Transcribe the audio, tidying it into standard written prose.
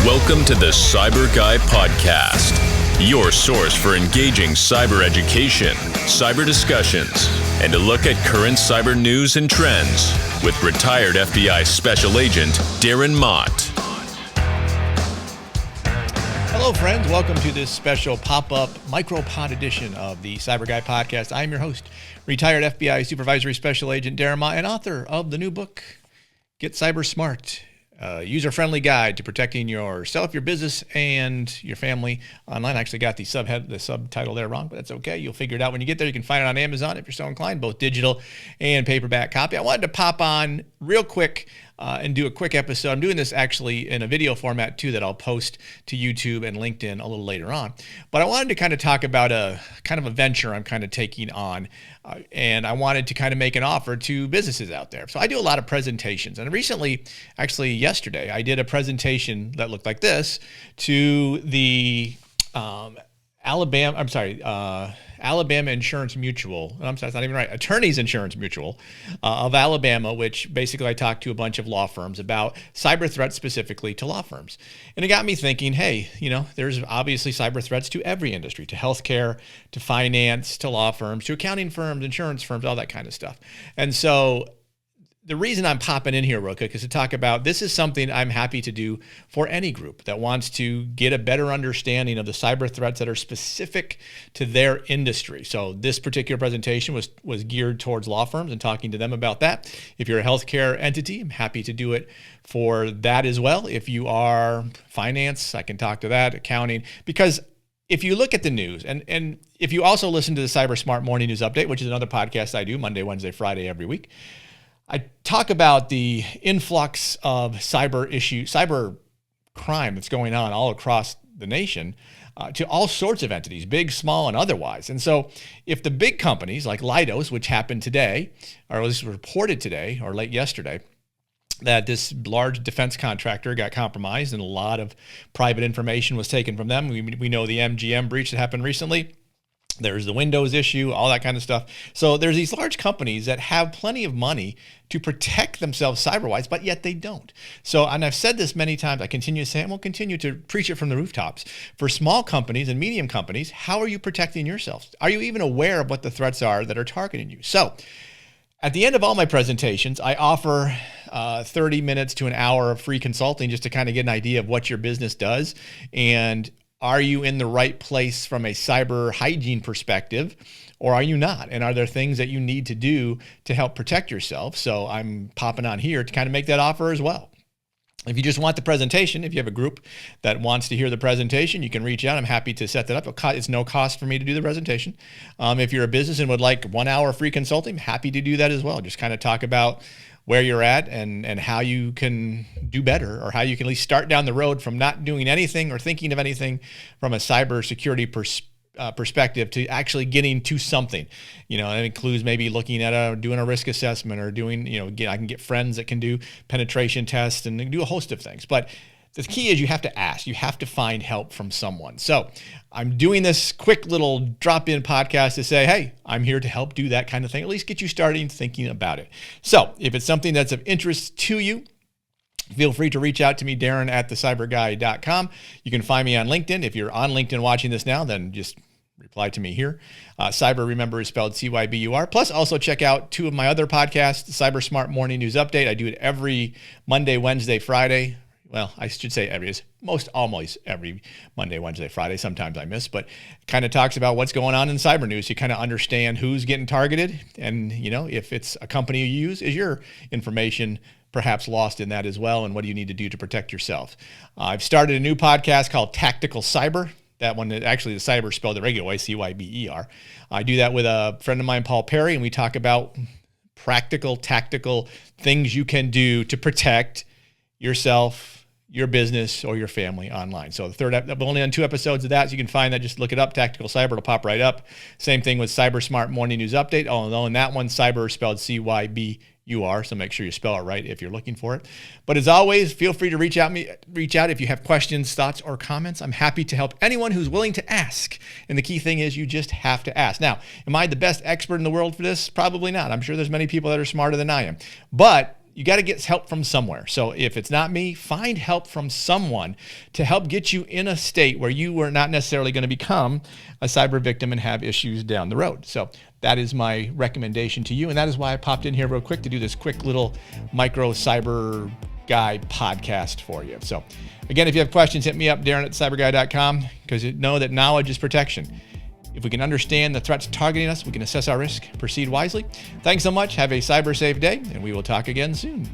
Welcome to the CyBUr Guy podcast, your source for engaging cyber education, cyber discussions, and a look at current cyber news and trends with retired FBI Special Agent Darren Mott. Hello, friends. Welcome to this special pop-up micropod edition of the CyBUr Guy podcast. I am your host, retired FBI Supervisory Special Agent Darren Mott, and author of the new book, Get Cyber Smart. User-friendly guide to protecting yourself, your business, and your family online. I actually got the subtitle there wrong, but that's okay. You'll figure it out when you get there. You can find it on Amazon if you're so inclined, both digital and paperback copy. I wanted to pop on real quick and do a quick episode. I'm doing this actually in a video format too that I'll post to YouTube and LinkedIn a little later on. But I wanted to kind of talk about a kind of a venture I'm kind of taking on, and I wanted to kind of make an offer to businesses out there. So I do a lot of presentations, and recently, actually yesterday, I did a presentation that looked like this to the Alabama Insurance Mutual. I'm sorry, it's not even right. Attorneys Insurance Mutual of Alabama, which basically I talked to a bunch of law firms about cyber threats specifically to law firms. And it got me thinking, hey, there's obviously cyber threats to every industry, to healthcare, to finance, to law firms, to accounting firms, insurance firms, all that kind of stuff. And so the reason I'm popping in here real quick is to talk about this is something I'm happy to do for any group that wants to get a better understanding of the cyber threats that are specific to their industry. So this particular presentation was geared towards law firms and talking to them about that. If you're a healthcare entity, I'm happy to do it for that as well. If you are finance, I can talk to that, accounting, because if you look at the news, and if you also listen to the Cyber Smart Morning News Update, which is another podcast I do Monday, Wednesday, Friday every week, I talk about the influx of cyber crime that's going on all across the nation to all sorts of entities, big, small, and otherwise. And so if the big companies like Leidos, which happened today, or was reported today or late yesterday, that this large defense contractor got compromised and a lot of private information was taken from them. We know the MGM breach that happened recently. There's the Windows issue, all that kind of stuff. So there's these large companies that have plenty of money to protect themselves cyber-wise, but yet they don't. So, and I've said this many times, I continue to say, and we'll continue to preach it from the rooftops. For small companies and medium companies, how are you protecting yourselves? Are you even aware of what the threats are that are targeting you? So at the end of all my presentations, I offer 30 minutes to an hour of free consulting just to kind of get an idea of what your business does, and are you in the right place from a cyber hygiene perspective, or are you not? And are there things that you need to do to help protect yourself? So I'm popping on here to kind of make that offer as well. If you just want the presentation, if you have a group that wants to hear the presentation, you can reach out. I'm happy to set that up. It's no cost for me to do the presentation. If you're a business and would like 1 hour free consulting, I'm happy to do that as well. Just kind of talk about where you're at and how you can do better, or how you can at least start down the road from not doing anything or thinking of anything from a cybersecurity perspective to actually getting to something. It includes maybe looking at doing a risk assessment, or doing, I can get friends that can do penetration tests and do a host of things. But the key is you have to ask. You have to find help from someone. So I'm doing this quick little drop-in podcast to say, hey, I'm here to help do that kind of thing, at least get you starting thinking about it. So if it's something that's of interest to you, feel free to reach out to me, Darren, at thecyburguy.com. You can find me on LinkedIn. If you're on LinkedIn watching this now, then just reply to me here. CyBUr, remember, is spelled CYBUR. Plus, also check out 2 of my other podcasts, the Cyber Smart Morning News Update. I do it every Monday, Wednesday, Friday. Well, I should say almost every Monday, Wednesday, Friday. Sometimes I miss, but kind of talks about what's going on in cyber news. You kind of understand who's getting targeted, and if it's a company you use, is your information perhaps lost in that as well, and what do you need to do to protect yourself? I've started a new podcast called Tactical Cyber. That one, actually, the cyber spelled the regular way, CYBER. I do that with a friend of mine, Paul Perry, and we talk about practical, tactical things you can do to protect yourself, your business, or your family online. So I've only done 2 episodes of that, so you can find that. Just look it up, Tactical Cyber, it'll pop right up. Same thing with Cyber Smart Morning News Update. Although in that one, cyber is spelled CYBUR, so make sure you spell it right if you're looking for it. But as always, feel free to reach out if you have questions, thoughts, or comments. I'm happy to help anyone who's willing to ask. And the key thing is you just have to ask. Now, am I the best expert in the world for this? Probably not. I'm sure there's many people that are smarter than I am. But you got to get help from somewhere. So if it's not me, find help from someone to help get you in a state where you are not necessarily going to become a cyber victim and have issues down the road. So that is my recommendation to you. And that is why I popped in here real quick to do this quick little micro CyBUr Guy podcast for you. So again, if you have questions, hit me up, Darren@cyburguy.com, because you know that knowledge is protection. If we can understand the threats targeting us, we can assess our risk, proceed wisely. Thanks so much. Have a cyber safe day, and we will talk again soon.